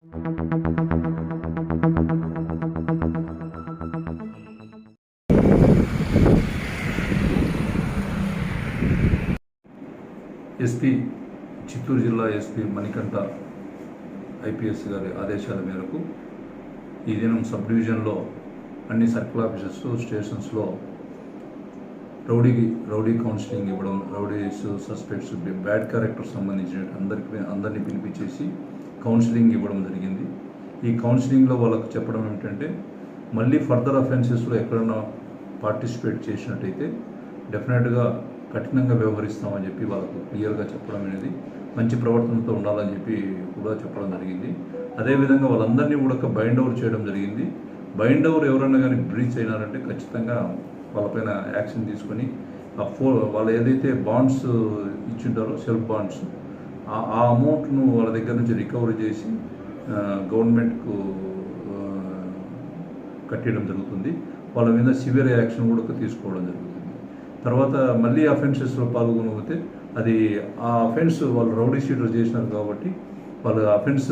SP Chittoor జిల్లా SP Manikanta IPS గారి ఆదేశాల మేరకు ఈ దినం సబ్ డివిజన్లో అన్ని సర్కిల్ ఆఫీసెస్ స్టేషన్స్లో రౌడీ కౌన్సిలింగ్ ఇవ్వడం, రౌడీస్, సస్పెక్ట్స్, బ్యాడ్ క్యారెక్టర్ సంబంధించిన అందరినీ పిలిపించేసి కౌన్సిలింగ్ ఇవ్వడం జరిగింది. ఈ కౌన్సిలింగ్లో వాళ్ళకు చెప్పడం ఏమిటంటే, మళ్ళీ ఫర్దర్ అఫెన్సెస్లో ఎక్కడైనా పార్టిసిపేట్ చేసినట్టయితే డెఫినెట్గా కఠినంగా వ్యవహరిస్తామని చెప్పి వాళ్ళకు క్లియర్గా చెప్పడం అనేది, మంచి ప్రవర్తనతో ఉండాలని చెప్పి కూడా చెప్పడం జరిగింది. అదేవిధంగా వాళ్ళందరినీ కూడా బైండ్ ఓవర్ చేయడం జరిగింది. బైండ్ ఓవర్ ఎవరైనా కానీ బ్రీచ్ అయినారంటే ఖచ్చితంగా వాళ్ళపైన యాక్షన్ తీసుకొని వాళ్ళు ఏదైతే బాండ్స్ ఇచ్చింటారో సెల్ఫ్ బాండ్స్, ఆ అమౌంట్ను వాళ్ళ దగ్గర నుంచి రికవరీ చేసి గవర్నమెంట్కు కట్టడం జరుగుతుంది. వాళ్ళ మీద సివియర్ యాక్షన్ కూడా తీసుకోవడం జరుగుతుంది. తర్వాత మళ్ళీ అఫెన్సెస్లో పాల్గొనకపోతే అది ఆ అఫెన్స్ వాళ్ళు రౌడీ షీటర్ చేసినారు కాబట్టి వాళ్ళ అఫెన్స్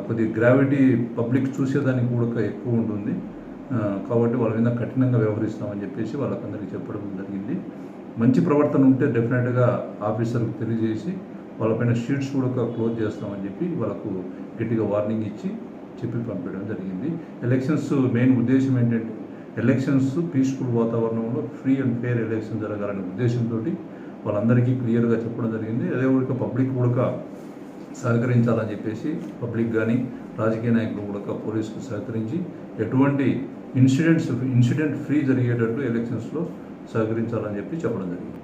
కొద్ది గ్రావిటీ పబ్లిక్ చూసేదానికి కూడా ఎక్కువ ఉంటుంది. కాబట్టి వాళ్ళ మీద కఠినంగా వ్యవహరిస్తామని చెప్పేసి వాళ్ళకందరికీ చెప్పడం జరిగింది. మంచి ప్రవర్తన ఉంటే డెఫినెట్గా ఆఫీసర్కి తెలియజేసి వాళ్ళపైన షీట్స్ కూడా క్లోజ్ చేస్తామని చెప్పి వాళ్ళకు గట్టిగా వార్నింగ్ ఇచ్చి చెప్పి పంపించడం జరిగింది. ఎలక్షన్స్ మెయిన్ ఉద్దేశం ఏంటంటే, ఎలక్షన్స్ పీస్ఫుల్ వాతావరణంలో ఫ్రీ అండ్ ఫెయిర్ ఎలక్షన్ జరగాలనే ఉద్దేశంతో వాళ్ళందరికీ క్లియర్గా చెప్పడం జరిగింది. అదే కూడా పబ్లిక్ కూడా సహకరించాలని చెప్పేసి పబ్లిక్ కానీ రాజకీయ నాయకులు కూడా పోలీసుకు సహకరించి ఎటువంటి ఇన్సిడెంట్ ఫ్రీ జరిగేటట్టు ఎలక్షన్స్లో సహకరించాలని చెప్పి చెప్పడం జరిగింది.